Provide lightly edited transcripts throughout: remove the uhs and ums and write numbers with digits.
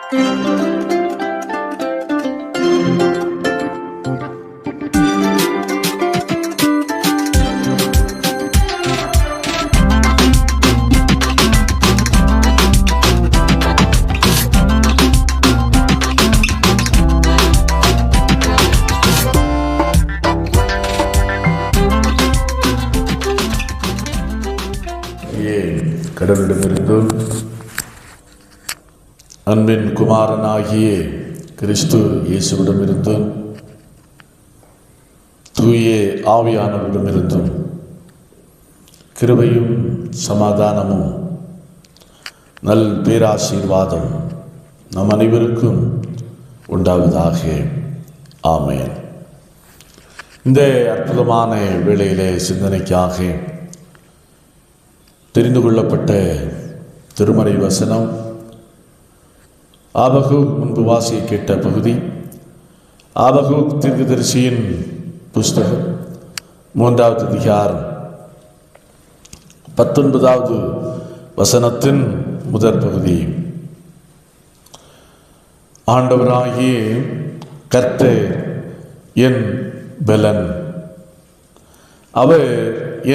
கடவுளிடமிருந்தும் அன்பின் குமாரனாகிய கிறிஸ்து இயேசுவிடமிருந்தும் தூய ஆவியானவரிடமிருந்தும் கிருபையும் சமாதானமும் நல் பேராசீர்வாதம் நம் அனைவருக்கும் உண்டாவதாக. ஆமென். இந்த அற்புதமான வேளையிலே சிந்தனைக்காக தெரிந்து கொள்ளப்பட்ட திருமறை வசனம் ஆபகூக் முன்பு வாசிய கேட்ட பகுதி. ஆபகூக் தீர்க்கதரிசியின் புஸ்தகம் 3வது அதிகாரம் 19வது வசனத்தின் முதற் பகுதி. ஆண்டவராகிய கர்த்தர் என் பலன், அவர்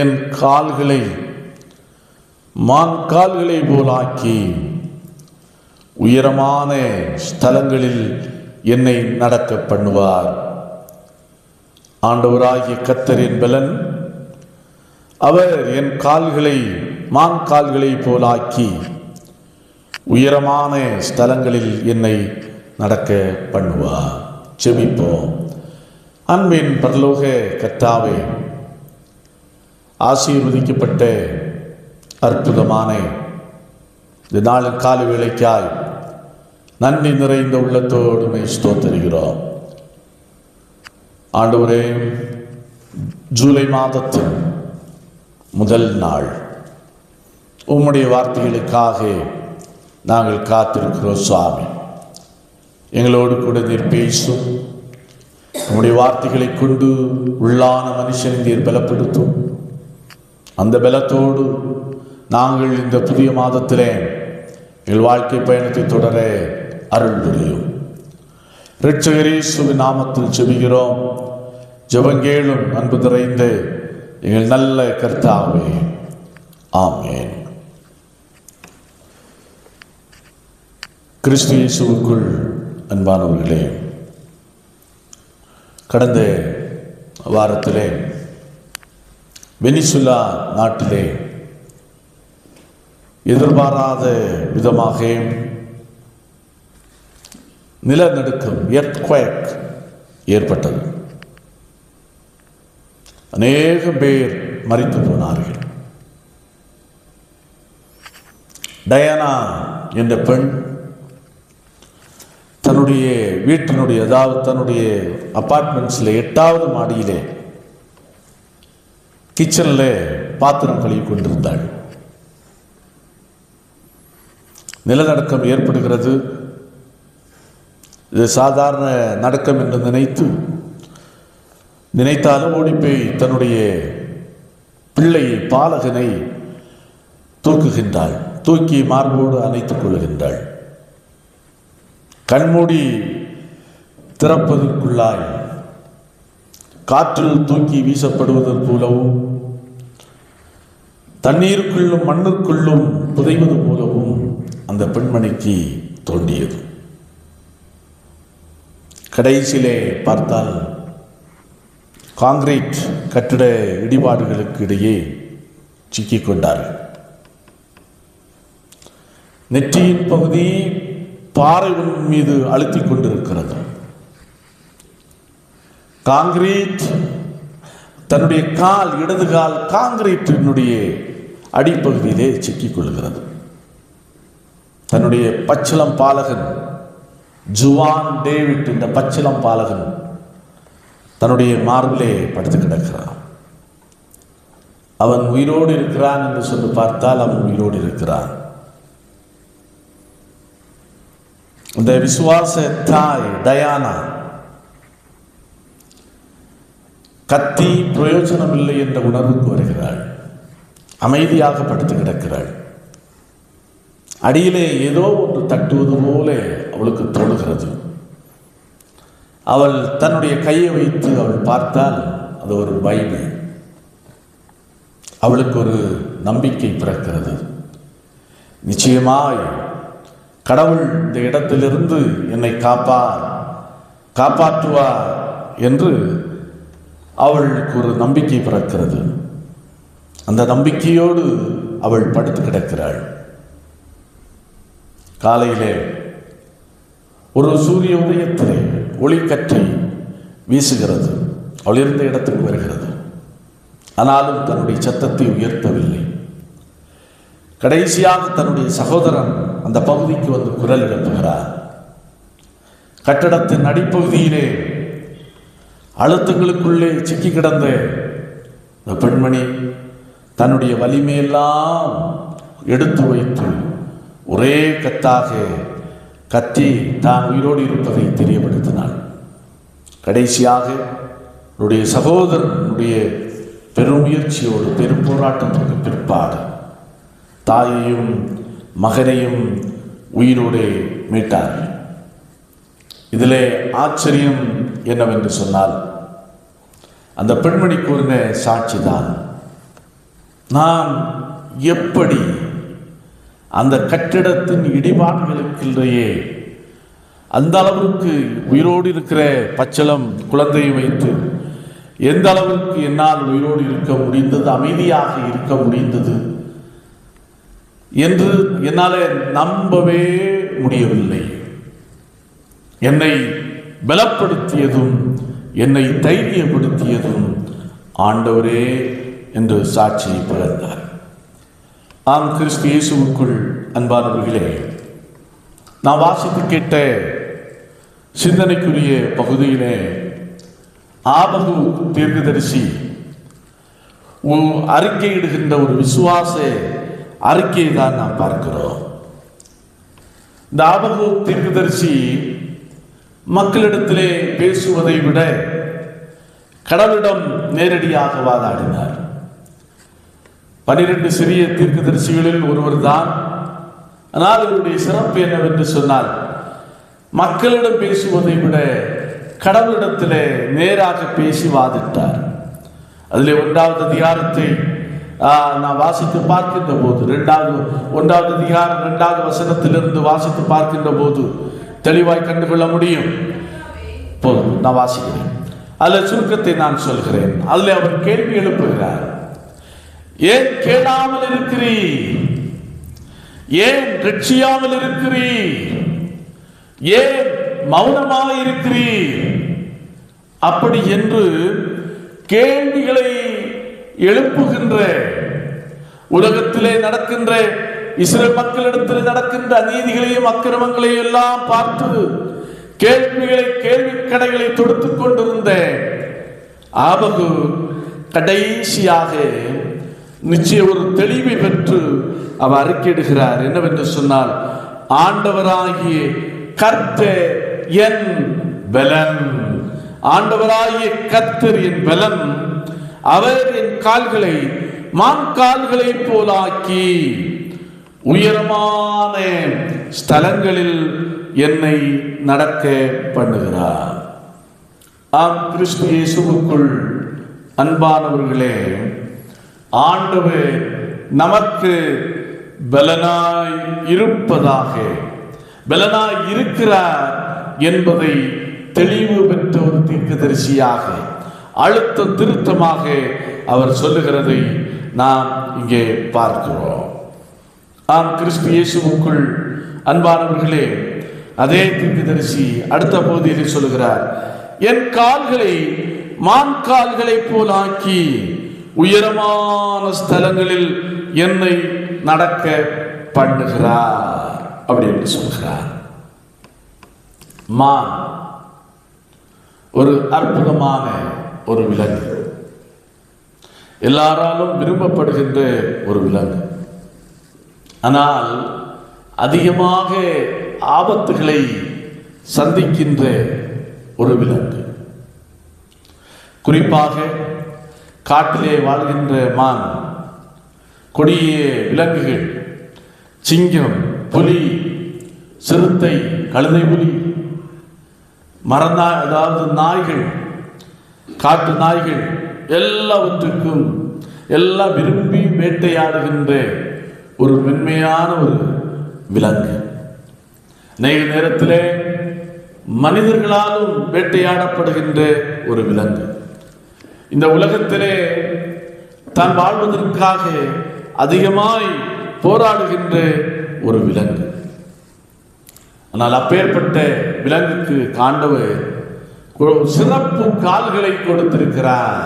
என் கால்களை மான்கால்களை போலாக்கி உயரமான ஸ்தலங்களில் என்னை நடக்க பண்ணுவார். ஆண்டவராகிய கர்த்தரின் பலன், அவர் என் கால்களை மான்கால்களை போலாக்கி உயரமான ஸ்தலங்களில் என்னை நடக்க பண்ணுவார். ஜெபிப்போம். அன்பின் பரலோக கர்த்தாவே, ஆசீர்வதிக்கப்பட்ட அற்புதமான இந்த நாளின் காலை வேளைக்காய் நன்றி நிறைந்த உள்ளத்தோடு ஸ்தோத்திரிக்கிறோம். ஆண்டவரே, ஜூலை மாதத்தின் முதல் நாள் உம்முடைய வார்த்தைகளுக்காக நாங்கள் காத்திருக்கிறோம். சுவாமி, எங்களோடு கூட நீர் பேசும். உம்முடைய வார்த்தைகளை கொண்டு உள்ளான மனுஷனை நீர் பலப்படுத்தும். அந்த பலத்தோடு நாங்கள் இந்த புதிய மாதத்திலே எங்கள் வாழ்க்கை பயணத்தை தொடர அருள் புரியும். இரட்சகர் இயேசுவின் நாமத்தில் ஜெபிக்கிறோம். ஜெபங்கேளும் அன்பு நிறைந்த எங்கள் நல்ல கர்த்தாவே. ஆமென். கிறிஸ்து இயேசுவுக்குள் அன்பானவர்களே, கடந்த வாரத்திலே வெனிசுலா நாட்டிலே எதிர்பாராத விதமாக நிலநடுக்கம், எர்த்குவேக் ஏற்பட்டது. அநேக பேர் மரித்து போனார்கள். டயானா என்ற பெண் தன்னுடைய வீட்டினுடைய, அதாவது தன்னுடைய அப்பார்ட்மெண்ட்ஸில் 8வது மாடியிலே கிச்சனில் பாத்திரம் கழுவி கொண்டிருந்தாள். நிலநடுக்கம் ஏற்படுகிறது. இது சாதாரண நடுக்கம் என்று நினைத்தாலும் ஓடிப்போய் தன்னுடைய பிள்ளையை, பாலகனை தூக்குகின்றாள். தூக்கி மார்போடு அணைத்துக் கொள்ளுகின்றாள். கண்மூடி திறப்பதற்குள்ளாய் காற்றில் தூக்கி வீசப்படுவதற்கு போலவும், தண்ணீருக்குள்ளும் மண்ணுக்குள்ளும் புதைவது போலவும் அந்த பெண்மணிக்கு தோன்றியது. கடைசியிலே பார்த்தால் காங்கிரீட் கட்டிட இடிபாடுகளுக்கு இடையே சிக்கிக்கொண்டார்கள். நெற்றியின் பகுதி பாறை மீது அழுத்திக் கொண்டிருக்கிறது. காங்கிரீட் தன்னுடைய கால், இடது கால் காங்கிரீட்டினுடைய அடிப்பகுதியிலே சிக்கிக்கொள்கிறது. தன்னுடைய பச்சிளம் பாலகன் ஜுவான் டேவிட் என்ற பச்சிளம் பாலகன் தன்னுடைய மார்பிலே படுத்து கிடக்கிறான். அவன் உயிரோடு இருக்கிறான் என்று சொல்லி பார்த்தால் அவன் உயிரோடு இருக்கிறான். இந்த விசுவாச தாய் டயானா கத்தி பிரயோஜனம் இல்லை என்ற உணர்வுக்கு வருகிறாள். அமைதியாக படுத்து கிடக்கிறாள். அடியிலே ஏதோ ஒன்று தட்டுவது போல அவளுக்கு தோணுகிறது. அவள் தன்னுடைய கையை வைத்து அவள் பார்த்தால் அது ஒரு பைபிள். அவளுக்கு ஒரு நம்பிக்கை பிறக்கிறது. நிச்சயமாய் கடவுள் இந்த இடத்திலிருந்து என்னை காப்பாற்றுவார் என்று அவளுக்கு ஒரு நம்பிக்கை பிறக்கிறது. அந்த நம்பிக்கையோடு அவள் படுத்து கிடக்கிறாள். காலையிலே ஒரு சூரிய உதயத்திலே ஒளிக்கற்றை வீசுகிறது. அவள் இருந்த இடத்துக்கு வருகிறது. ஆனாலும் தன்னுடைய சத்தத்தை உயர்த்தவில்லை. கடைசியாக தன்னுடைய சகோதரன் அந்த பகுதிக்கு வந்து குரல் எழுப்புகிறார். கட்டடத்தின் அடிப்பகுதியிலே அழுத்தங்களுக்குள்ளே சிக்கி கிடந்த இந்த பெண்மணி தன்னுடைய வலிமையெல்லாம் எடுத்து வைத்து ஒரே கத்தாக கத்தி தான் உயிரோடு இருப்பதை தெரியப்படுத்தினாள். கடைசியாக என்னுடைய சகோதரனுடைய பெருமுயற்சியோடு பெரும் போராட்டத்திற்கு பிற்பாடு தாயையும் மகனையும் உயிரோடு மீட்டார்கள். இதிலே ஆச்சரியம் என்னவென்று சொன்னால், அந்த பெண்மணி கூறின சாட்சிதான். நான் எப்படி அந்த கட்டிடத்தின் இடிபாடுகளுக்கிடையே அந்த அளவிற்கு உயிரோடு இருக்கிற பச்சளம் குழந்தையை வைத்து எந்த அளவிற்கு என்னால் உயிரோடு இருக்க முடிந்தது, அமைதியாக இருக்க முடிந்தது என்று என்னால் நம்பவே முடியவில்லை. என்னை பலப்படுத்தியதும் என்னை தைரியப்படுத்தியதும் ஆண்டவரே என்று சாட்சியை பகிர்ந்தார். ஆம், கிறிஸ்து இயேசுவுக்குள் அன்பானவர்களே, நான் வாசித்து கேட்ட சிந்தனைக்குரிய பகுதியிலே ஆபகு தீர்க்கதரிசி அறிக்கையிடுகின்ற ஒரு விசுவாச அறிக்கையை தான் நாம் பார்க்கிறோம். இந்த ஆபகு தீர்க்கதரிசி மக்களிடத்திலே பேசுவதை விட கடவுளிடம் நேரடியாக வாதாடினார். 12 சிறிய தீர்க்கதரிசிகளில் ஒருவர் தான். ஆனால் அவருடைய சிறப்பு என்னவென்று சொன்னால், மக்களிடம் பேசுவதை விட கடவுளிடத்திலே நேராக பேசி வாதிட்டார். அதில் 1வது அதிகாரத்தை நான் வாசித்து பார்க்கின்ற போது 1வது அதிகாரம் 2வது வசனத்திலிருந்து வாசித்து பார்க்கின்ற போது தெளிவாய் கண்டுகொள்ள முடியும். போதும், நான் வாசிக்கிறேன். அதில் சுருக்கத்தை நான் சொல்கிறேன். அதில் அவர் கேள்வி எழுப்புகிறார். ஏன் கேளாமல் இருக்கிறீர்? ஏன் ரட்சியாமல் இருக்கிறீர்? ஏன் மௌனமாக இருக்கிறீர்? அப்படி என்று கேள்விகளை எழுப்புகின்ற, உலகத்திலே நடக்கின்ற இஸ்ரேல் மக்களிடத்தில் நடக்கின்ற அநீதிகளையும் அக்கிரமங்களையும் எல்லாம் பார்த்து கேள்வி கடைகளை தொடுத்துக் கொண்டிருந்த ஆபகு கடைசியாக நிச்சயம் ஒரு தெளிவை பெற்று அவர் அறிக்கையிடுகிறார். என்னவென்று சொன்னால், ஆண்டவராகிய கர்த்தர் என் பலன், ஆண்டவராகிய கர்த்தர் என் பலன், அவர் என் கால்களை மான் கால்களை போலாக்கி உயரமான ஸ்தலங்களில் என்னை நடக்க பண்ணுகிறார். ஆம், கிறிஸ்து இயேசுவுக்குள் அன்பானவர்களே, ஆண்டவர் நமக்கு பலனாய் இருப்பதாக, பலனாய் இருக்கிறார் என்பதை தெளிவு பெற்ற ஒரு தீர்க்கதரிசியாக அழுத்த திருத்தமாக அவர் சொல்லுகிறதை நாம் இங்கே பார்க்கிறோம். ஆம், கிறிஸ்து இயேசுவுக்குள் அன்பானவர்களே, அதே தீர்க்கதரிசி அடுத்த பகுதியில் சொல்லுகிறார், என் கால்களை மான் கால்களை போலாக்கி உயரமான ஸ்தலங்களில் என்னை நடக்க பண்ணுகிறார் அப்படி என்று சொல்கிறார். மான் ஒரு அற்புதமான ஒரு விலங்கு, எல்லாராலும் விரும்பப்படுகின்ற ஒரு விலங்கு. ஆனால் அதிகமாக ஆபத்துகளை சந்திக்கின்ற ஒரு விலங்கு. குறிப்பாக காட்டிலே வாழ்கின்ற மான், கொடிய விலங்குகள், சிங்கம், புலி, சிறுத்தை, கழுதை புலி, மரநாய், அதாவது நாய்கள், காட்டு நாய்கள் எல்லாவற்றுக்கும் எல்லாம் விரும்பி வேட்டையாடுகின்ற ஒரு மென்மையான ஒரு விலங்கு. அநேக நேரத்திலே மனிதர்களாலும் வேட்டையாடப்படுகின்ற ஒரு விலங்கு. இந்த உலகத்திலே தான் வாழ்வதற்காக அதிகமாய் போராடுகின்ற ஒரு விலங்கு. ஆனால் அப்பேற்பட்ட விலங்குக்கு ஆண்டவர் சிறப்பு கால்களை கொடுத்திருக்கிறார்.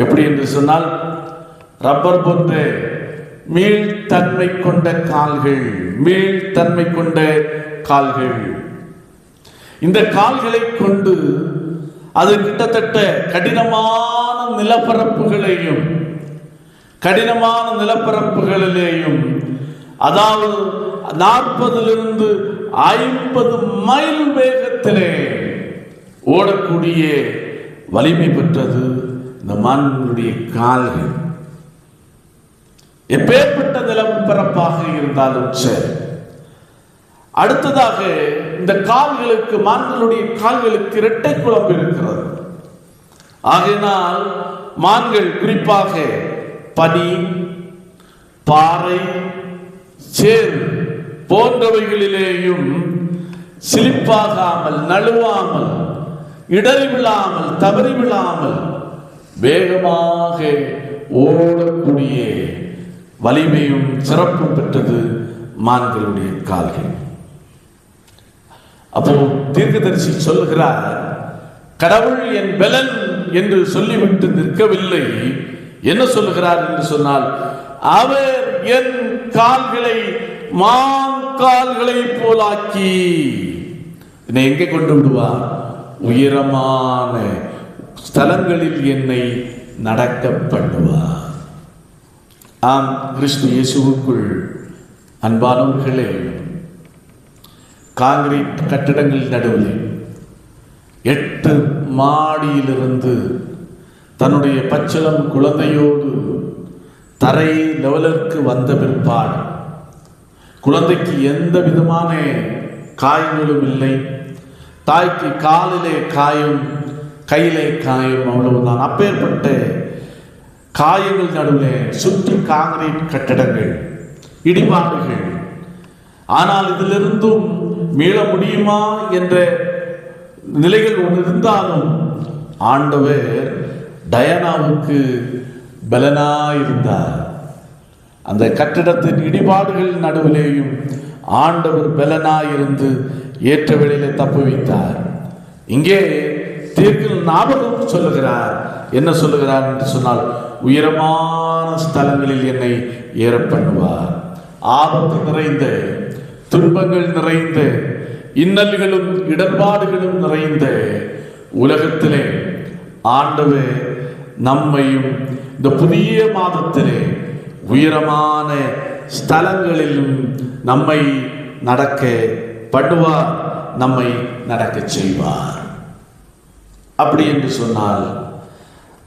எப்படி என்று சொன்னால், ரப்பர் போன்ற மீள்தன்மை கொண்ட கால்கள், மீள்தன்மை கொண்ட கால்கள். இந்த கால்களை கொண்டு அது கிட்டத்தட்ட கடினமான நிலப்பரப்புகளிலேயும் அதாவது 40 to 50 மைல் வேகத்திலே ஓடக்கூடிய வலிமை பெற்றது இந்த மான்களுடைய கால்கள். எப்பேற்பட்ட நிலப்பரப்பாக இருந்தாலும் சரி. அடுத்ததாக இந்த கால்களுக்கு, மான்களுடைய கால்களுக்கு இரட்டை குழம்பு இருக்கிறது. ஆகையினால் மான்கள் குறிப்பாக பனி, பாறை, சேர் போன்றவைகளிலேயும் சிலிப்பாகாமல், நழுவாமல், இடறி விழாமல், தவறி விழாமல் வேகமாக ஓடக்கூடிய வலிமையும் சிறப்பும் பெற்றது மான்களுடைய கால்கள். அப்போ தீர்க்கதரிசி சொல்லுகிறார், கடவுள் என் பலன் என்று சொல்லிவிட்டு நிற்கவில்லை. என்ன சொல்லுகிறார் என்று சொன்னால், அவர் என் கால்களை மான் கால்களை போலாக்கி என்னை எங்கே கொண்டு விடுவார்? உயரமான ஸ்தலங்களில் என்னை நடக்க பண்ணுவார். ஆம், கிறிஸ்து இயேசுவுக்குள் அன்பானவர்களே, காங்கிரீட் கட்டிடங்கள் நடுவில் 8 மாடியிலிருந்து தன்னுடைய பச்சிளம் குழந்தையோடு தரை லெவலிற்கு வந்த பிற்பாடு குழந்தைக்கு எந்த விதமான காயங்களும் இல்லை. தாய்க்கு காலிலே காயம், கையிலே காயம், அவ்வளவுதான். அப்பேற்பட்ட காயங்கள் நடுவிலே சுற்றி காங்கிரீட் கட்டிடங்கள், இடிபாடுகள். ஆனால் இதிலிருந்தும் மீள முடியுமா என்ற நிலைகள் ஒன்று இருந்தாலும் ஆண்டவர் டயானாவுக்கு பலனாயிருந்தார். அந்த கட்டிடத்தின் இடிபாடுகள் நடுவிலேயும் ஆண்டவர் பலனாயிருந்து ஏற்ற வேளையிலே தப்பு வைத்தார். இங்கே தீர்க்க ஞாபகம் சொல்லுகிறார். என்ன சொல்லுகிறார் என்று சொன்னால், உயரமான ஸ்தலங்களில் என்னை ஏற பண்ணுவார். ஆபத்து நிறைந்த, துன்பங்கள் நிறைந்த, இன்னல்களும் இடர்பாடுகளும் நிறைந்த உலகத்திலே ஆண்டவர் நம்மையும் இந்த புதிய மாதத்திலே உயரமான ஸ்தலங்களிலும் நம்மை நடக்க பண்ணுவார், நம்மை நடக்க செய்வார். அப்படி என்று சொன்னால்,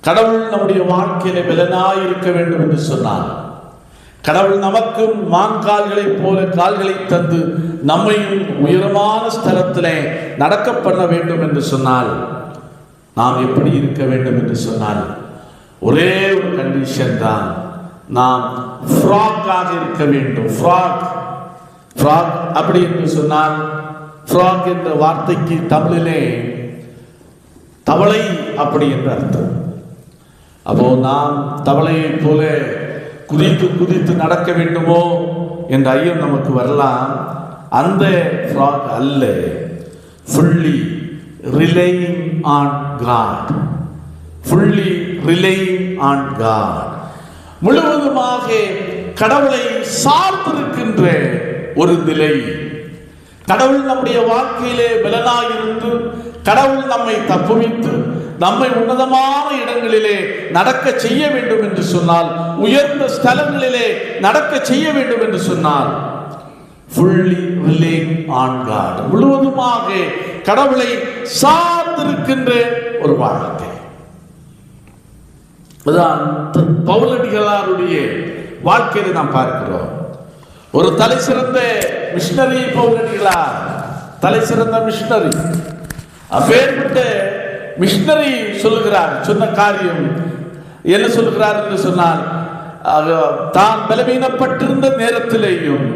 கடவுள் நம்முடைய வாழ்க்கையில பலனாயிருக்க வேண்டும் என்று சொன்னால், கடவுள் நமக்கும் மான் கால்களை போல கால்களை தந்து நம்மையும் உயரமான ஸ்தலத்திலே நடக்க பண்ண வேண்டும் என்று சொன்னால், நாம் எப்படி இருக்க வேண்டும் என்று சொன்னால், ஒரே ஒரு கண்டிஷன் தான், நாம் ஃப்ராக்காக இருக்க வேண்டும். ஃப்ராக் அப்படி என்று சொன்னால், ஃப்ராக் என்ற வார்த்தைக்கு தமிழிலே தவளை அப்படி என்று அர்த்தம். அப்போ நாம் தவளையை போல குதித்து குதித்து நடக்க வேண்டுமோ என்ற ஐயம் நமக்கு வரலாம். அந்த ஃப்ராக் அல்ல. Fully relying on God, fully relying on God, முழுவதுமாக கடவுளை சார்ந்திருக்கின்ற ஒரு நிலை. கடவுள் நம்முடைய வாழ்க்கையிலே பலனாயிருந்து, கடவுள் நம்மை தப்புவித்து நம்மை உன்னதமான இடங்களிலே நடக்க செய்ய வேண்டும் என்று சொன்னால், உயர்ந்த ஸ்தலங்களிலே நடக்க செய்ய வேண்டும் என்று சொன்னால், fully relying on God, முழுவதுமாக கடவுளை சார்ந்திருக்கின்ற ஒரு வாழ்க்கை. அதான் பவுலடிகளாருடைய வாழ்க்கையில நாம் பார்க்கிறோம். ஒரு தலை சிறந்த மிஷனரி பவுலடிகளார், தலை சிறந்த மிஷனரி. அப்பேற்பட்ட மிஷனரி சொன்ன காரியம் என்ன சொல்கிறார் என்று சொன்னால், தான் பலவீனப்பட்டிருந்த நேரத்திலேயும்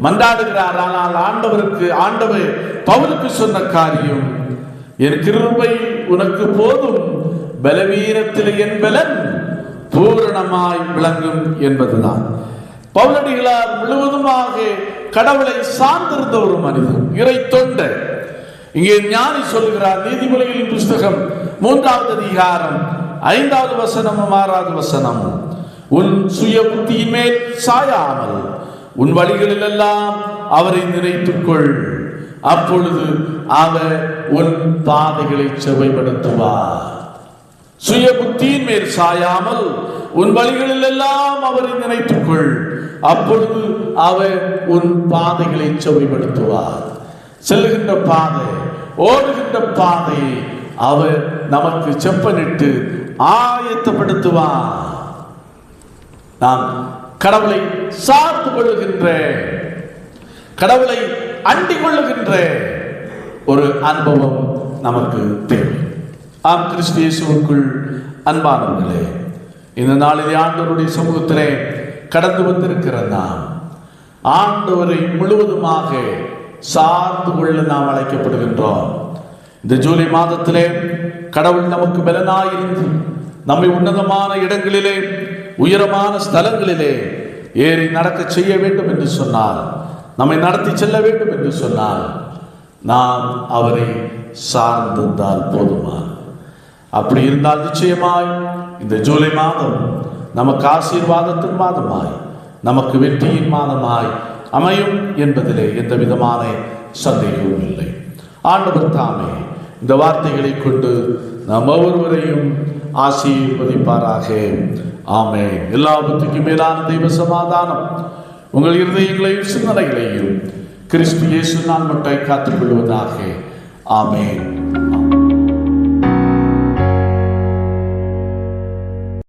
மன்றாடுகிறார். ஆனால் ஆண்டவர் பவுலுக்கு சொன்ன காரியம், என் கிருபை உனக்கு போதும், பலவீனத்தில் என் பலன் பூரணமாய் விளங்கும் என்பதுதான். பவுலடிகளார் முழுவதுமாக கடவுளை சார்ந்திருந்த ஒரு மனிதன், இறை தொண்டர். இங்கே ஞானி சொல்கிறார், நீதிமொழிகளின் புஸ்தகம் 3வது அதிகாரம் 5வது வசனமும் 6வது வசனமும், உன் சுய புத்தியின் மேல் சாயாமல் உன் வழிகளில் எல்லாம் அவரை நினைத்துக்கொள், அப்பொழுது அவர் உன் பாதைகளை செவைப்படுத்துவார். சுய புத்தியின் மேல் சாயாமல் உன் வழிகளில் எல்லாம் அவரை நினைத்துக்கொள், அப்பொழுது அவர் உன் பாதைகளை செவைப்படுத்துவார். செல்லுகின்ற பாதை, ஓடுகின்ற பாதையை அவர் நமக்கு செப்பனிட்டு ஆயத்தப்படுத்துவார். நாம் கடவுளை சார்ந்து கொள்ளுகின்ற, கடவுளை அண்டிக் கொள்ளுகின்ற ஒரு அனுபவம் நமக்கு தேவை. ஆம், கிறிஸ்து இயேசுவுக்குள் அன்பானவர்களே, இந்த நாளிலே ஆண்டவருடைய சமூகத்திலே கடந்து வந்திருக்கிற நாம் ஆண்டவரை முழுவதுமாக சார்ந்து கொள்ள நாம் அழைக்கப்படுகின்றோம். இந்த ஜூலை மாதத்திலே கடவுள் நமக்கு பலனாயிருந்து நம்மை உன்னதமான இடங்களிலே, உயரமான ஸ்தலங்களிலே ஏறி நடக்க செய்ய வேண்டும் என்று சொன்னால், நம்மை நடத்தி செல்ல வேண்டும் என்று சொன்னால், நாம் அவரை சார்ந்திருந்தால் போதுமா? அப்படி இருந்தால் நிச்சயமாய் இந்த ஜூலை மாதம் நமக்கு ஆசீர்வாதத்தின் மாதமாய், நமக்கு வெற்றியின் மாதமாய் அமையும் என்பதிலே எந்த விதமான சந்தேகமும் இல்லை. ஆண்டவர் தாமே இந்த வார்த்தைகளை கொண்டு நாம் ஒவ்வொருவரையும் ஆசீர்வதிப்பாராக. ஆமென். எல்லா புத்திக்கும் மேலான தெய்வ சமாதானம் உங்கள் இருதயங்களையும் சிந்தனைகளையும் கிறிஸ்து இயேசு நாமத்தை காத்துக் கொள்வதாக. ஆமென்.